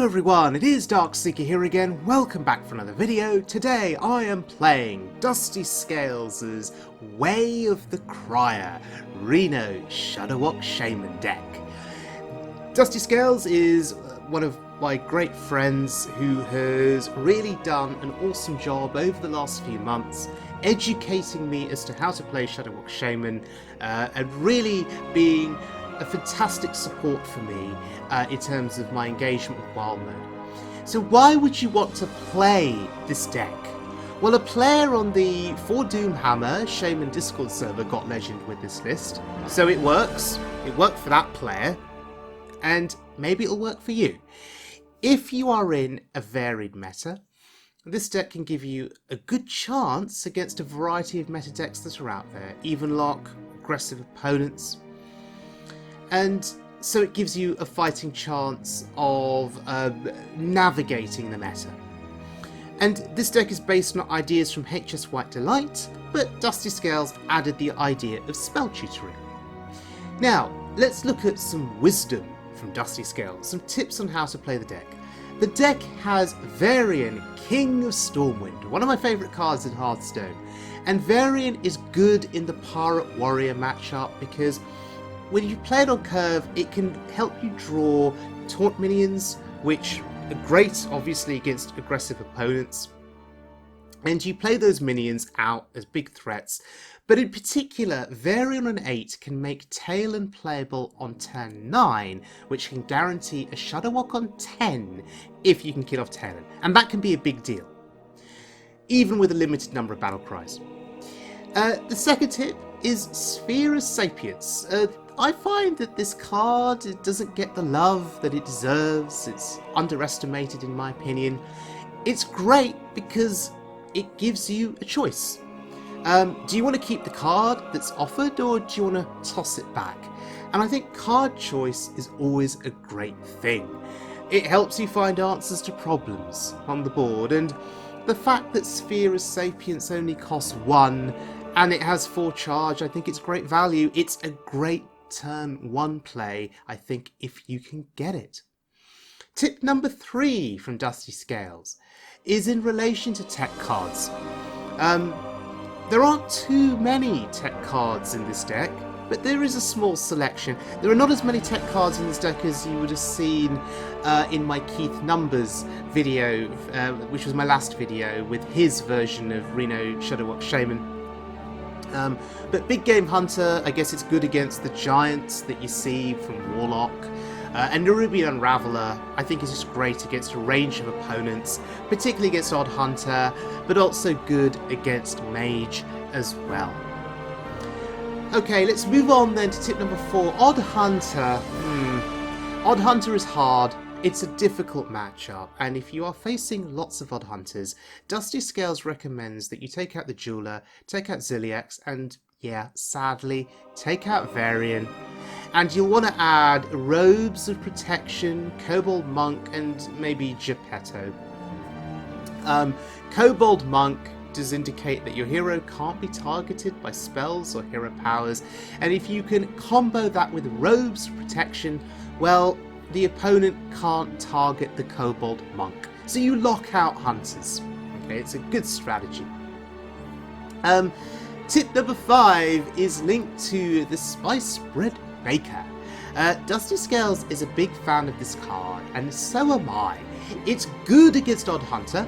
Hello everyone, it is Darkseeker here again. Welcome back for another video. Today I am playing DustyScales' Way of the Crier, Reno Shadowwock Shaman deck. DustyScales is one of my great friends who has really done an awesome job over the last few months educating me as to how to play Shadowwock Shaman and really being a fantastic support for me in terms of my engagement with wild mode. So why would you want to play this deck? Well, a player on the For Doomhammer Shaman Discord server got legend with this list, so it works. It worked for that player, and maybe it'll work for you. If you are in a varied meta, this deck can give you a good chance against a variety of meta decks that are out there, even lock, aggressive opponents. And so it gives you a fighting chance of navigating the meta. And this deck is based on ideas from HS White Delight, but DustyScales added the idea of spell tutoring. Now, let's look at some wisdom from DustyScales, some tips on how to play the deck. The deck has Varian, King of Stormwind, one of my favourite cards in Hearthstone. And Varian is good in the Pirate Warrior matchup because when you play it on curve, it can help you draw taunt minions, which are great, obviously, against aggressive opponents. And you play those minions out as big threats. But in particular, Varian on 8 can make Taelan playable on turn 9, which can guarantee a Shudderwock on 10 if you can kill off Taelan. And that can be a big deal, even with a limited number of battle cries. The second tip is Sphere Sapience. I find that this card doesn't get the love that it deserves. It's underestimated in my opinion. It's great because it gives you a choice. Do you want to keep the card that's offered, or do you want to toss it back? And I think card choice is always a great thing. It helps you find answers to problems on the board, and the fact that Sphere Sapience only costs 1 and it has 4 charge, I think it's great value. It's a great turn 1 play, I think, if you can get it. Tip number 3 from DustyScales is in relation to tech cards. There aren't too many tech cards in this deck, but there is a small selection. There are not as many tech cards in this deck as you would have seen in my Keith Numbers video, which was my last video with his version of Reno Shadowwock Shaman. But Big Game Hunter, I guess it's good against the giants that you see from Warlock. And Nerubian Unraveler, I think, is just great against a range of opponents, particularly against Odd Hunter, but also good against Mage as well. Okay, let's move on then to tip number 4. Odd Hunter. Odd Hunter is hard. It's a difficult matchup, and if you are facing lots of Odd Hunters, DustyScales recommends that you take out the Jeweler, take out Zilliax, and yeah, sadly, take out Varian. And you'll want to add Robes of Protection, Kobold Monk, and maybe Jepetto. Kobold Monk does indicate that your hero can't be targeted by spells or hero powers, and if you can combo that with Robes of Protection, well, the opponent can't target the Kobold Monk. So you lock out Hunters. Okay, it's a good strategy. Tip number 5 is linked to the Spice Bread Baker. DustyScales is a big fan of this card, and so am I. It's good against Odd Hunter,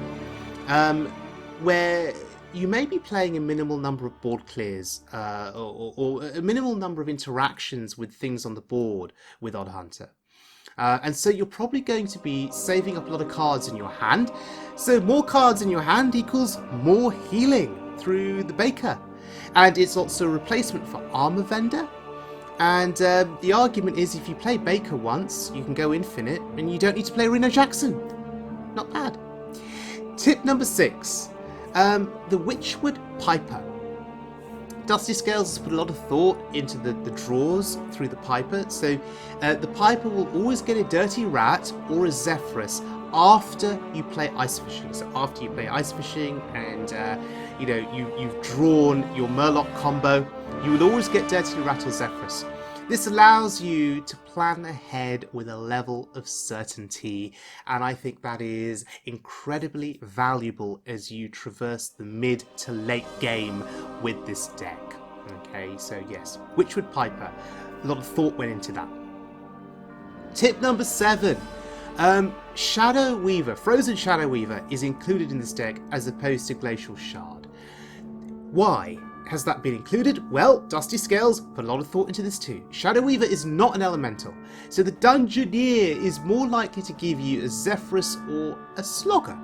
where you may be playing a minimal number of board clears, or a minimal number of interactions with things on the board with Odd Hunter. And so you're probably going to be saving up a lot of cards in your hand. So more cards in your hand equals more healing through the Baker. And it's also a replacement for Armor Vendor. And the argument is if you play Baker once, you can go infinite, and you don't need to play Reno Jackson. Not bad. Tip number 6. The Witchwood Piper. DustyScales has put a lot of thought into the draws through the Piper, so the Piper will always get a Dirty Rat or a Zephrys after you play Ice Fishing. So after you play Ice Fishing and you've drawn your Murloc combo, you will always get Dirty Rat or Zephrys. This allows you to plan ahead with a level of certainty, and I think that is incredibly valuable as you traverse the mid to late game with this deck. Okay, so yes, Witchwood Piper, a lot of thought went into that. Tip number 7. Shadoweaver, Frozen Shadoweaver is included in this deck as opposed to Glacial Shard. Why has that been included? Well, DustyScales put a lot of thought into this too. Shadoweaver is not an elemental, so the Dungeoneer is more likely to give you a Zephrys or a Slogger,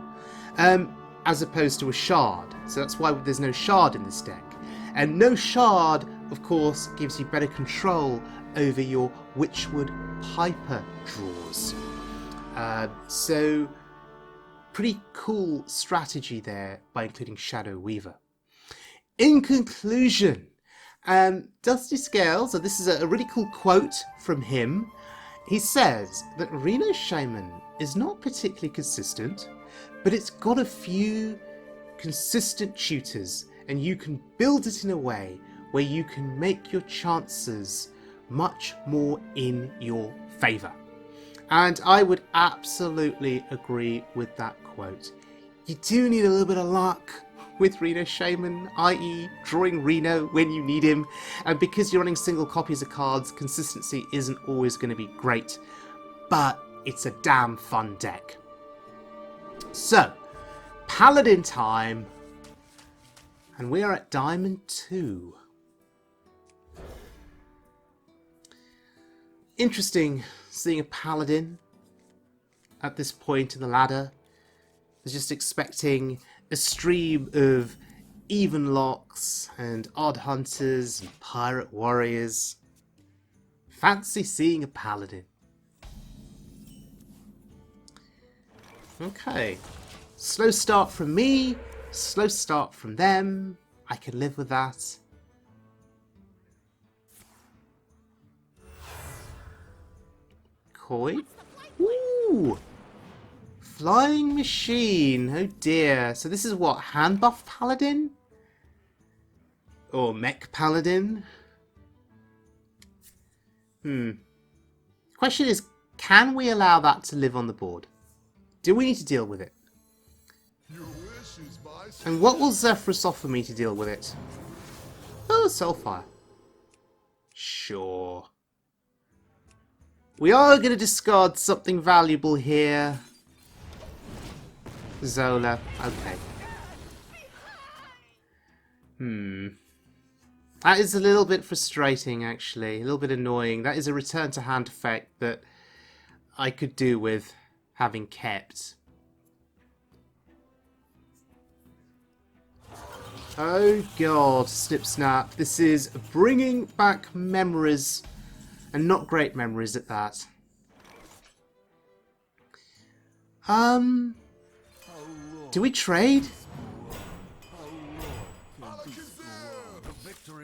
as opposed to a Shard. So that's why there's no Shard in this deck. And no Shard, of course, gives you better control over your Witchwood Piper draws. So, pretty cool strategy there by including Shadoweaver. In conclusion, DustyScales, so this is a really cool quote from him. He says that Reno Shaman is not particularly consistent, but it's got a few consistent tutors, and you can build it in a way where you can make your chances much more in your favour. And I would absolutely agree with that quote. You do need a little bit of luck with Reno Shaman, i.e. drawing Reno when you need him, and because you're running single copies of cards, consistency isn't always going to be great, but it's a damn fun deck. So, Paladin time, and we are at Diamond 2. Interesting seeing a Paladin at this point in the ladder. I was just expecting a stream of even locks and odd hunters and pirate warriors. Fancy seeing a Paladin. Okay, slow start from me, slow start from them. I can live with that. Koi? Ooh! Flying machine, oh dear. So this is what, hand buff paladin? Or mech paladin? Question is, can we allow that to live on the board? Do we need to deal with it? And what will Zephrys offer me to deal with it? Oh, Soulfire. Sure. We are going to discard something valuable here. Zola, okay. That is a little bit frustrating, actually. A little bit annoying. That is a return to hand effect that I could do with having kept. Oh god, snip snap. This is bringing back memories, and not great memories at that. Do we trade?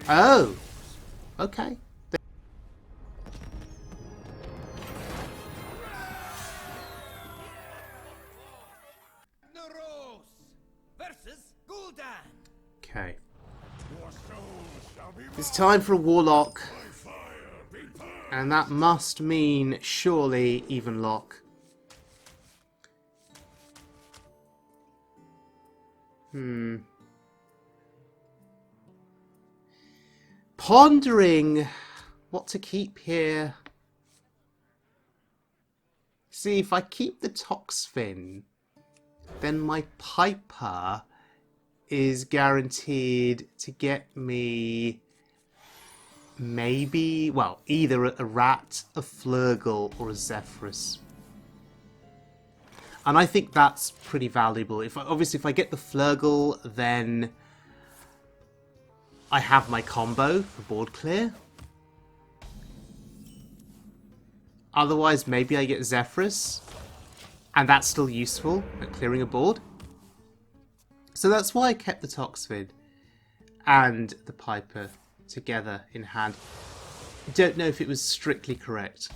Oh, okay. Okay. It's time for a warlock. And that must mean, surely, even lock. Pondering what to keep here. See, if I keep the Toxfin, then my Piper is guaranteed to get me maybe, well, either a rat, a Flurgle, or a Zephrys. And I think that's pretty valuable. Obviously, if I get the Flurgle, then I have my combo for board clear. Otherwise, maybe I get Zephrys, and that's still useful at clearing a board. So that's why I kept the Toxfin and the Piper together in hand. Don't know if it was strictly correct.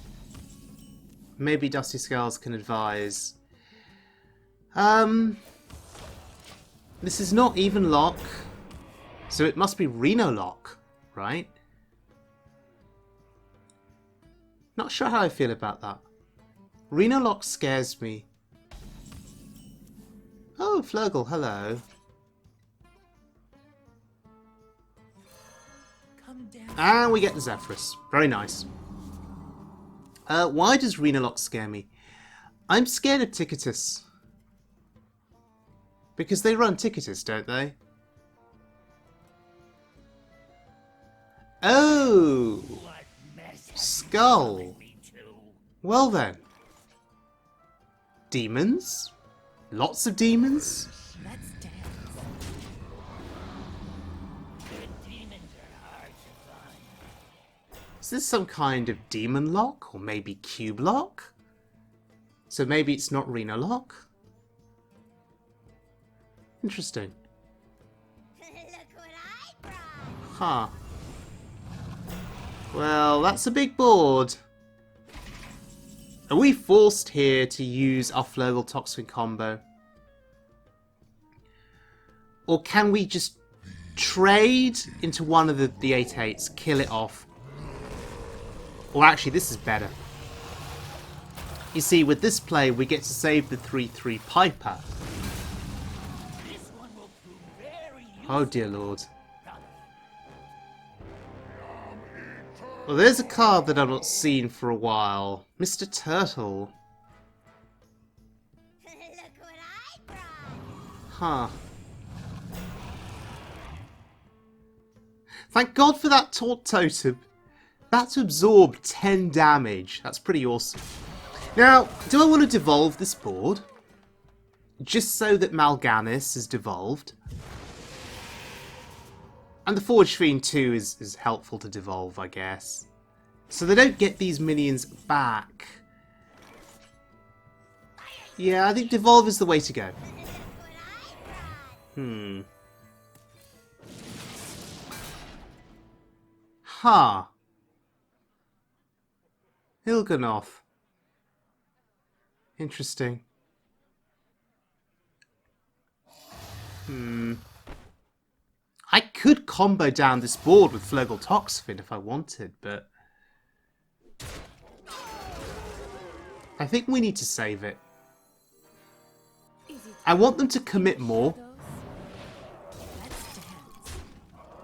Maybe DustyScales can advise. This is not even lock, so it must be Reno lock, right? Not sure how I feel about that. Reno Lock scares me. Oh, Flurgle, hello. And we get the Zephrys. Very nice. Why does Reno Lock scare me? I'm scared of Ticketus. Because they run Ticketus, don't they? Oh! Skull. Well then. Demons? Lots of demons? Let's dance. Is this some kind of demon lock? Or maybe cube lock? So maybe it's not Reno Lock? Interesting. Look what I brought. Huh. Well, that's a big board. Are we forced here to use our Flurgle Toxin combo? Or can we just trade into one of the 8/8s, kill it off? Or actually, this is better. You see, with this play, we get to save the 3/3 Piper. Oh dear lord. Well, there's a card that I've not seen for a while. Mr. Turtle. Look what I brought. Huh. Thank God for that Taunt Totem. That to absorb 10 damage. That's pretty awesome. Now, do I want to devolve this board? Just so that Mal'Ganis is devolved. And the Forge Fiend too is helpful to devolve, I guess. So they don't get these minions back. Yeah, I think devolve is the way to go. Huh. Il'gynoth. Interesting. I could combo down this board with Flurgle Toxfin if I wanted, but I think we need to save it. I want them to commit more.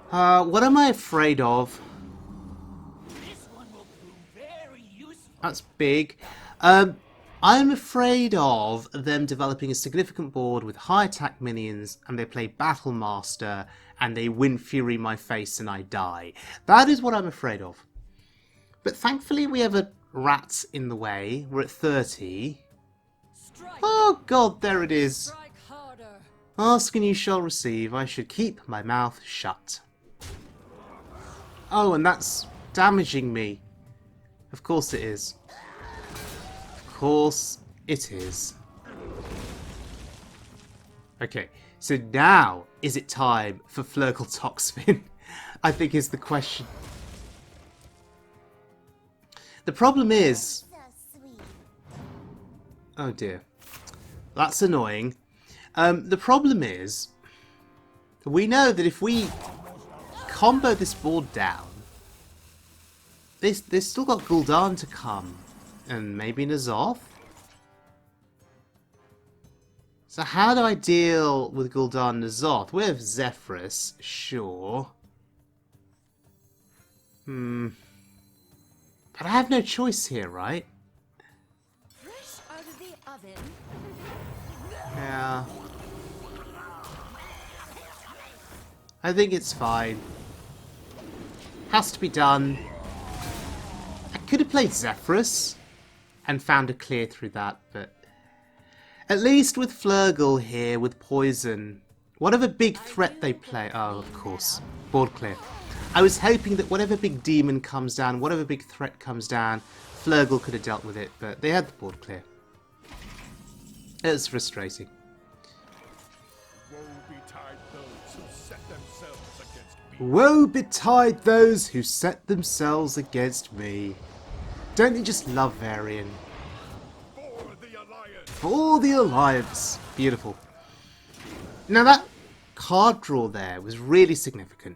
What am I afraid of? That's big. I'm afraid of them developing a significant board with high attack minions and they play Battle Master and they win Fury my face and I die. That is what I'm afraid of. But thankfully we have a rat in the way. We're at 30. Oh god, there it is. Ask and you shall receive. I should keep my mouth shut. Oh, and that's damaging me. Of course it is. Of course it is. Okay, so now is it time for Flurgle Toxfin? I think is the question. The problem is... Oh dear. That's annoying. The problem is... We know that if we combo this board down, they've still got Gul'dan to come. And maybe N'Zoth? So how do I deal with Gul'dan N'Zoth? We have Zephrys, sure. But I have no choice here, right? Fresh out of the oven. Yeah. I think it's fine. Has to be done. I could have played Zephrys and found a clear through that, but at least with Flurgle here, with Poison, whatever big threat they play... Oh, of course. Board clear. I was hoping that whatever big demon comes down, whatever big threat comes down, Flurgle could have dealt with it, but they had the board clear. It was frustrating. Woe betide those who set themselves against me. Don't you just love Varian? For the Alliance! For the Alliance! Beautiful. Now that card draw there was really significant.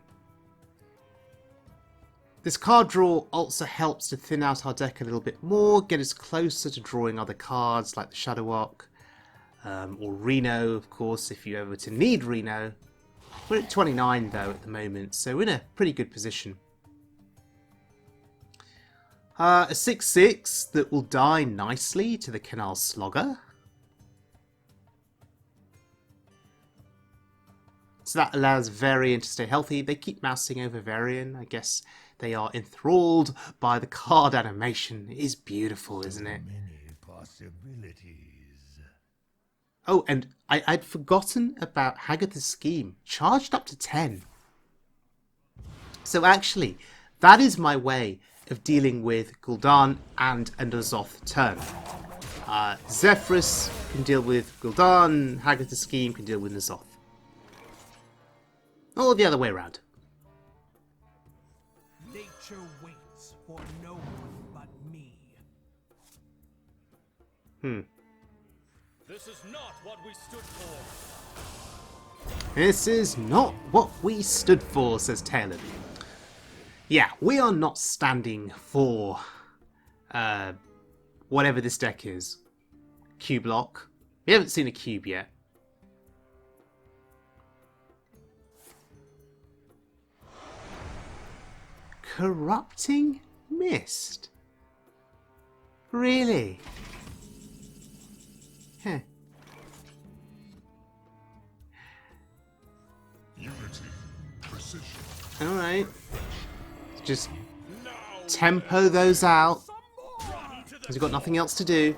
This card draw also helps to thin out our deck a little bit more, get us closer to drawing other cards like the Shudderwock, or Reno, of course, if you ever to need Reno. We're at 29 though at the moment, so we're in a pretty good position. A 6/6 that will die nicely to the Canal Slogger. So that allows Varian to stay healthy. They keep mousing over Varian. I guess they are enthralled by the card animation. It is beautiful, isn't it? Many possibilities. Oh, and I'd forgotten about Hagatha's Scheme. Charged up to 10. So actually, that is my way of dealing with Gul'dan and a N'Zoth turn. Zephrys can deal with Gul'dan, Hagatha's Scheme can deal with N'Zoth. Or the other way around. Nature waits for no one but me. This is not what we stood for. This is not what we stood for, says Taelan. Yeah, we are not standing for whatever this deck is. Cube lock. We haven't seen a cube yet. Corrupting Mist? Really? Huh. Unity, precision. Alright. Just tempo those out. Because we've got nothing else to do.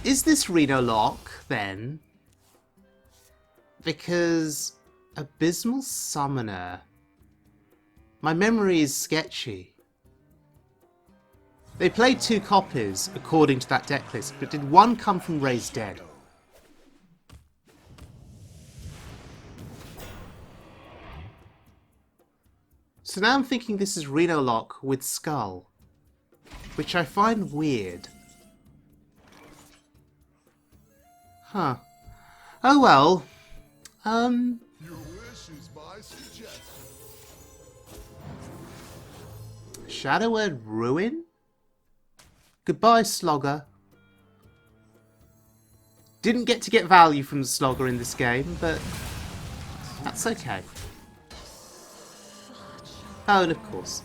Is this Reno lock then? Because Abysmal Summoner. My memory is sketchy. They played 2 copies according to that deck list, but did one come from Raised Dead? So now I'm thinking this is Reno lock with Skull, which I find weird. Huh. Oh well. Your wish is my suggestion. Shadowward Ruin? Goodbye, Slogger. Didn't get to get value from the Slogger in this game, but that's okay. Oh, and of course,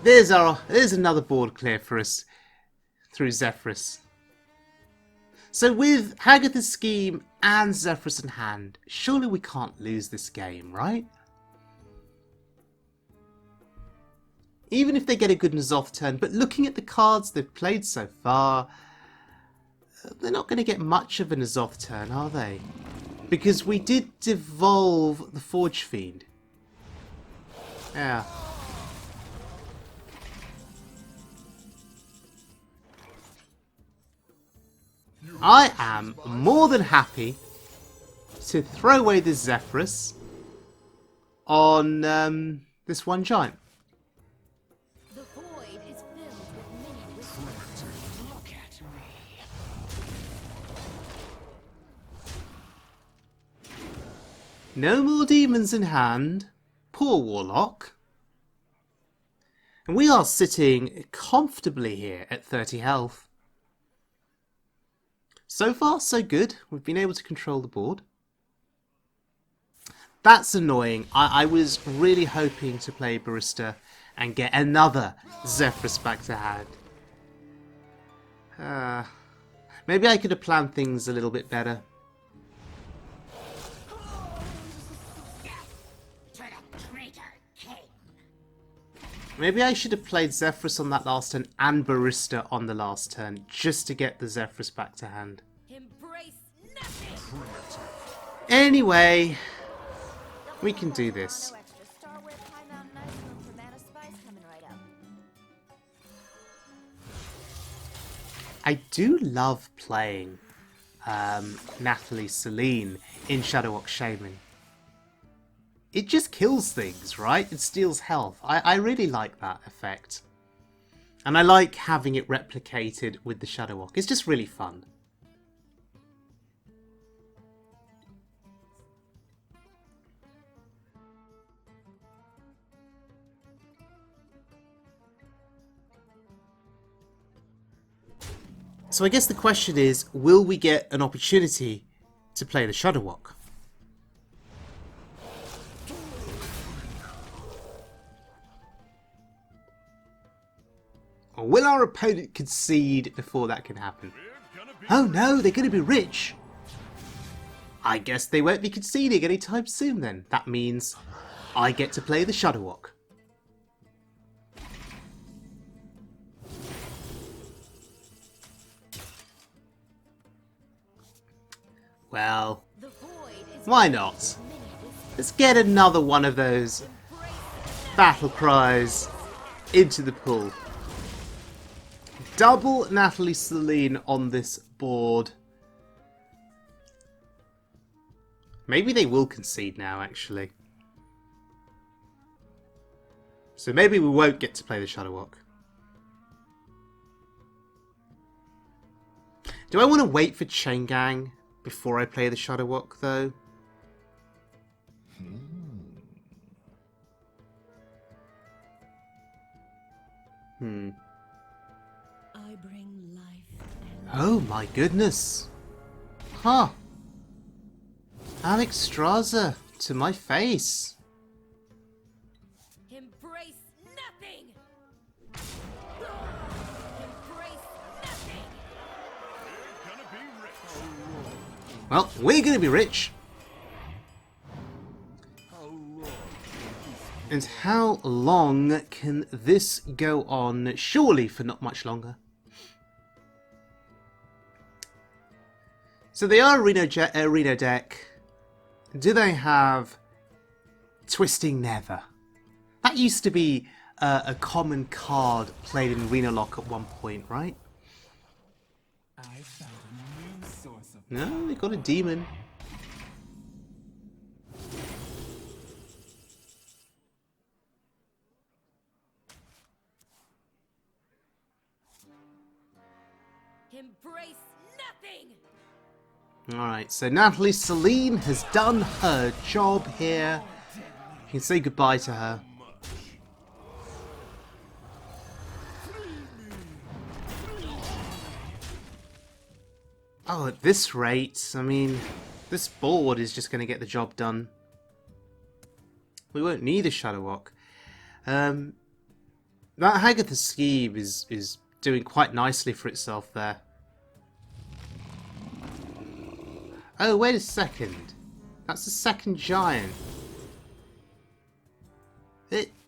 there's another board clear for us through Zephrys. So with Hagatha's Scheme and Zephrys in hand, surely we can't lose this game, right? Even if they get a good N'Zoth turn, but looking at the cards they've played so far, they're not going to get much of a N'Zoth turn, are they? Because we did devolve the Forge Fiend. Yeah. I am more than happy to throw away this Zephrys on this one giant. The void is filled with many whispers. Look at me. No more demons in hand. Poor Warlock. And we are sitting comfortably here at 30 health. So far, so good. We've been able to control the board. That's annoying. I was really hoping to play Barista and get another Zephrys back to hand. Maybe I could have planned things a little bit better. Maybe I should have played Zephrys on that last turn and Barista on the last turn, just to get the Zephrys back to hand. Embrace nothing. Anyway, we can do this. No extra Starware, High Mountain Ice Room for Mana Spice coming right up. I do love playing Nathalie Celine in Shadowwock Shaman. It just kills things, right? It steals health. I really like that effect. And I like having it replicated with the Shadowwock. It's just really fun. So I guess the question is, will we get an opportunity to play the Shudderwock? Or will our opponent concede before that can happen? Oh no, they're going to be rich! I guess they won't be conceding anytime soon then. That means I get to play the Shudderwock. Well, why not? Let's get another one of those battle cries into the pool. Double Natalie Celine on this board. Maybe they will concede now, actually. So maybe we won't get to play the Shudderwock. Do I want to wait for Chain Gang before I play the Shudderwock, though? I bring life and Oh my goodness. Huh. Alex Straza to my face. embrace nothing. Embrace nothing. Well, we're gonna be rich. And how long can this go on? Surely for not much longer. So they are Reno deck. Do they have Twisting Never? That used to be a common card played in Reno Lock at one point, right? I found a new source of No, they got a demon. Embrace nothing. Alright, so Natalie Celine has done her job here. You can say goodbye to her. Oh, at this rate, I mean, this board is just going to get the job done. We won't need a Shudderwock. That Hagatha Skeeve is doing quite nicely for itself there. Oh, wait a second. That's the second giant.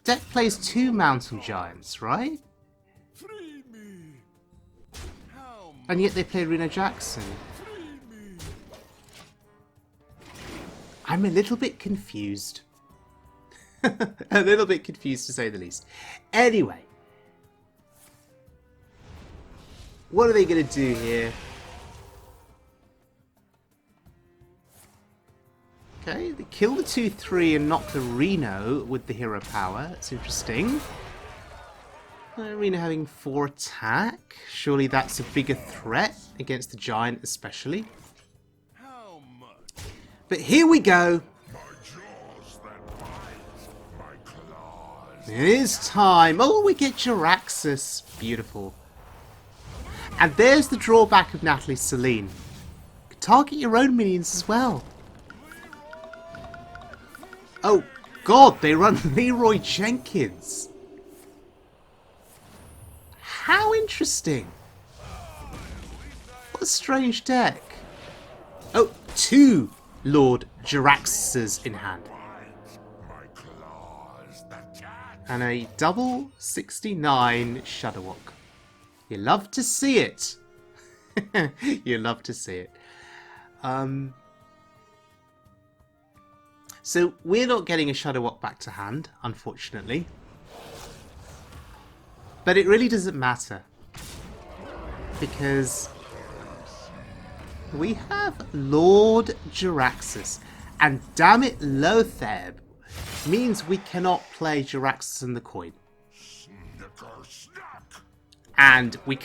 Deck plays 2 mountain giants, right? Free me. How And yet they play Reno Jackson. free me. I'm a little bit confused. A little bit confused to say the least. Anyway. What are they going to do here? Okay, they kill the 2-3 and knock the Reno with the hero power. That's interesting. Reno having 4 attack. Surely that's a bigger threat against the giant especially. How much? But here we go. My jaws that bite, my claws. It is time. Oh, we get Jiraxis. Beautiful. And there's the drawback of Natalie Celine. You can target your own minions as well. Oh, God, they run Leroy Jenkins. How interesting. What a strange deck. Oh, 2 Lord Jiraxises in hand. My claws that catch. And a double 69 Shudderwock. You love to see it. You love to see it. So we're not getting a Shudderwock back to hand, unfortunately. But it really doesn't matter. Because we have Lord Jiraxis. And damn it, Lotheb means we cannot play Jiraxis in the coin. Snicker snack. And we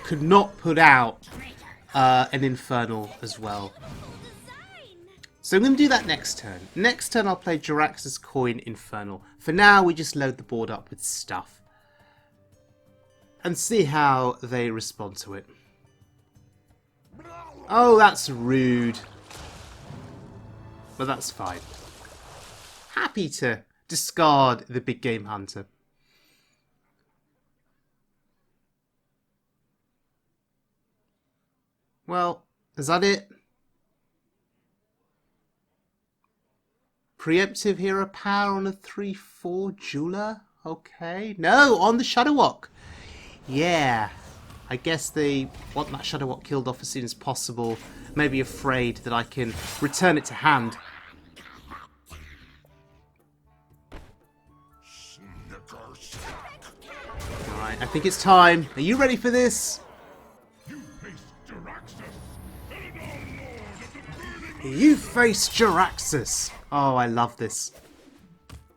could not put out an Infernal as well. So I'm going to do that next turn. Next turn I'll play Jiraxis Coin Infernal. For now we just load the board up with stuff. and see how they respond to it. Oh, that's rude. But that's fine. Happy to discard the big game hunter. Well, is that it? Preemptive hero power on a 3/4 jeweler? Okay. No, on the Shudderwock. Yeah. I guess they want that Shudderwock killed off as soon as possible. Maybe afraid that I can return it to hand. Alright, I think it's time. Are you ready for this? You face Jiraxxus! Oh, I love this.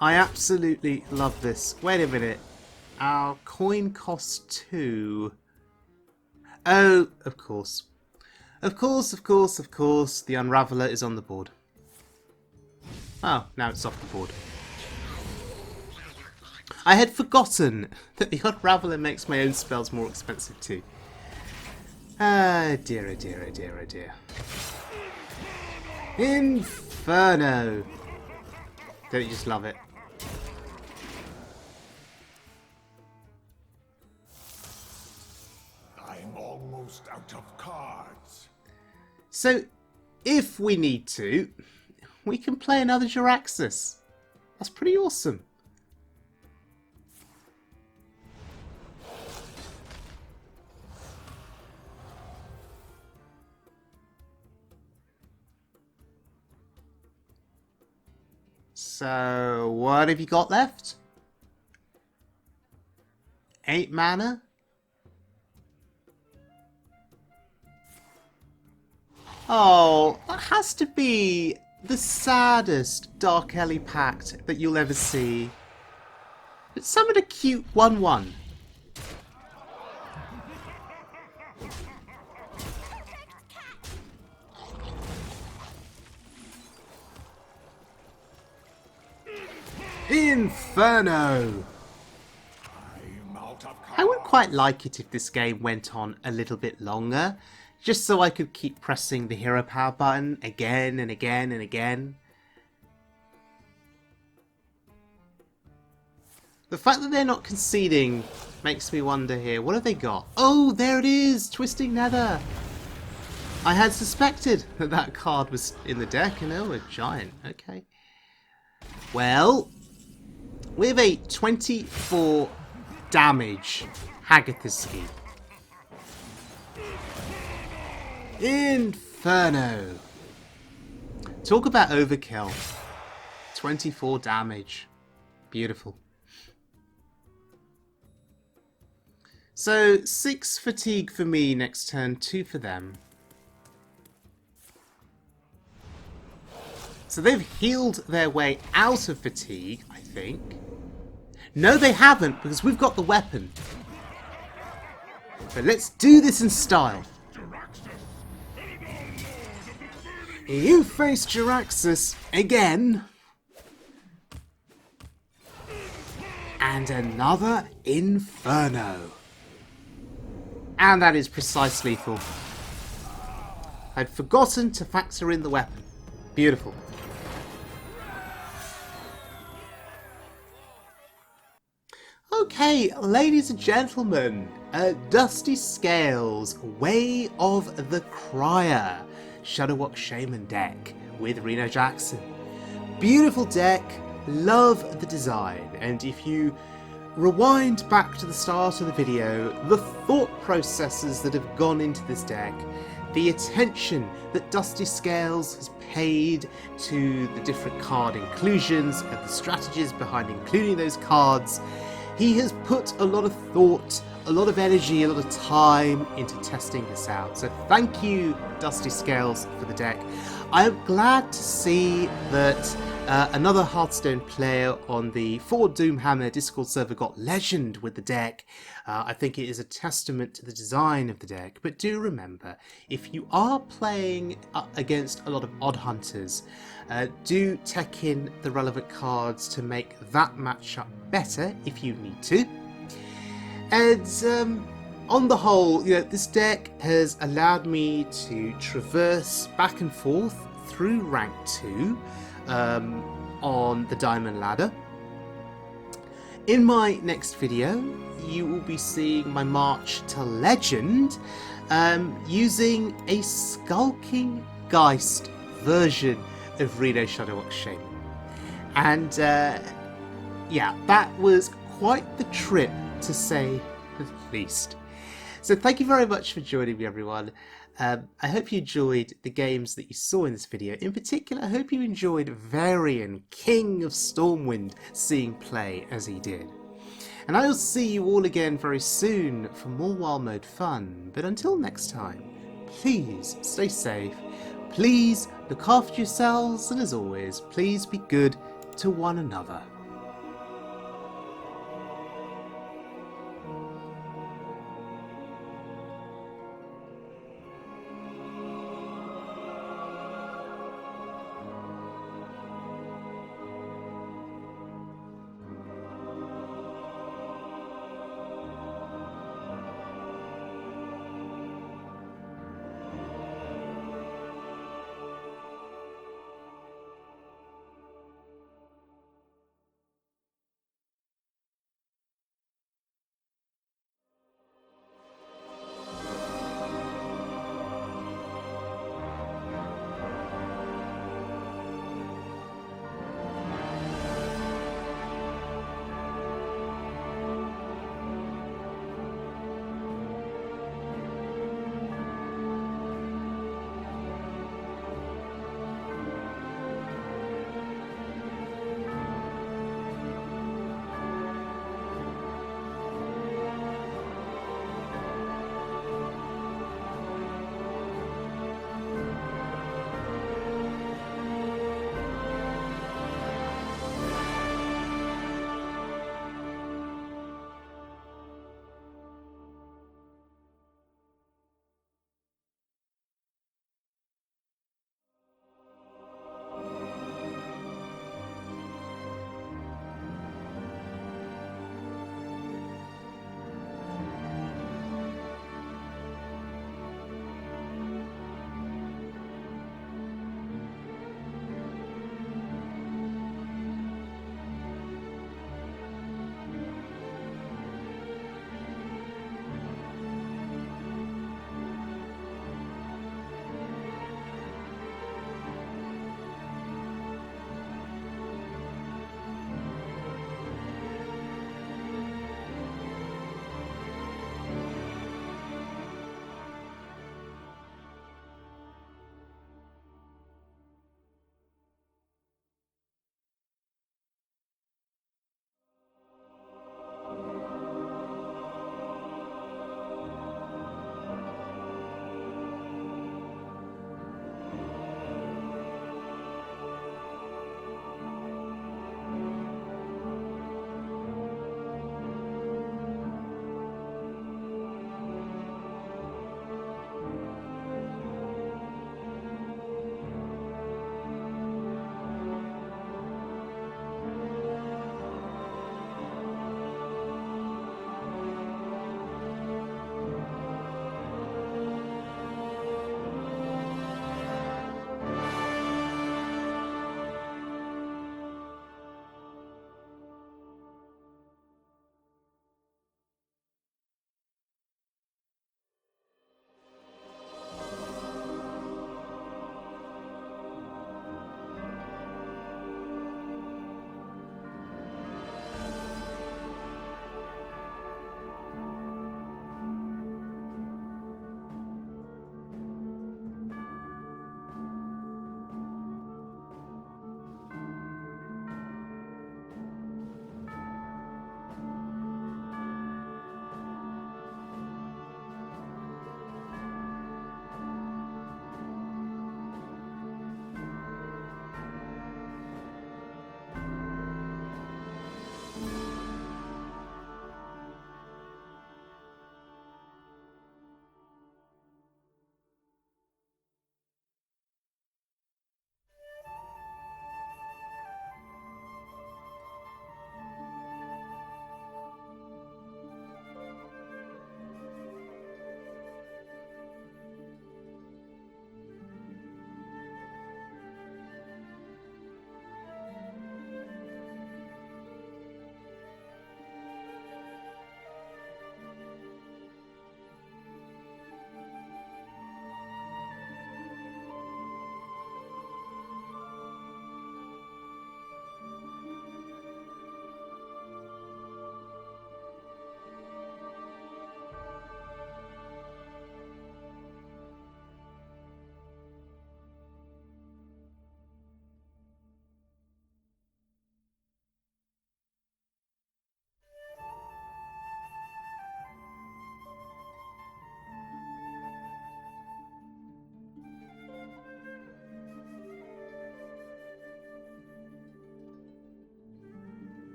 I absolutely love this. Wait a minute. Our coin costs 2. Oh, of course. Of course. The Unraveler is on the board. Oh, now it's off the board. I had forgotten that the Unraveler makes my own spells more expensive too. Ah, dear, oh dear, oh dear, oh dear. Inferno! Don't you just love it? I'm almost out of cards. So, if we need to, we can play another Jiraxxus. That's pretty awesome. So, what have you got left? 8 mana? Oh, that has to be the saddest Dark Ellie Pact that you'll ever see. But summon a cute 1/1. Inferno! I would quite like it if this game went on a little bit longer, just so I could keep pressing the hero power button again and again and again. The fact that they're not conceding makes me wonder here, what have they got? Oh, there it is! Twisting Nether! I had suspected that that card was in the deck, and oh, a giant, okay. Well, with a 24 damage Hagathiski. Inferno! Talk about overkill. 24 damage. Beautiful. So, 6 fatigue for me next turn, 2 for them. So they've healed their way out of fatigue, I think. No, they haven't, because we've got the weapon. But let's do this in style. You face Jiraxxus again. And another Inferno. And that is precise lethal. I'd forgotten to factor in the weapon. Beautiful. Okay, ladies and gentlemen, DustyScales, Way of the Crier, Shudderwock Shaman deck with Reno Jackson. Beautiful deck, love the design, and if you rewind back to the start of the video, the thought processes that have gone into this deck, the attention that DustyScales has paid to the different card inclusions and the strategies behind including those cards, he has put a lot of thought, a lot of energy, a lot of time into testing this out. So thank you, DustyScales, for the deck. I'm glad to see that another Hearthstone player on the For Doomhammer Discord server got legend with the deck. I think it is a testament to the design of the deck. But do remember, if you are playing against a lot of odd hunters, do tech in the relevant cards to make that matchup better if you need to. And on the whole, you know, this deck has allowed me to traverse back and forth through rank 2 on the Diamond Ladder. In my next video, you will be seeing my march to Legend using a Skulking Geist version of Reno Shaman. And yeah, that was quite the trip, to say the least. So thank you very much for joining me, everyone. I hope you enjoyed the games that you saw in this video. In particular, I hope you enjoyed Varian, King of Stormwind, seeing play as he did. And I will see you all again very soon for more Wild Mode fun. But until next time, please stay safe, please look after yourselves, and as always, please be good to one another.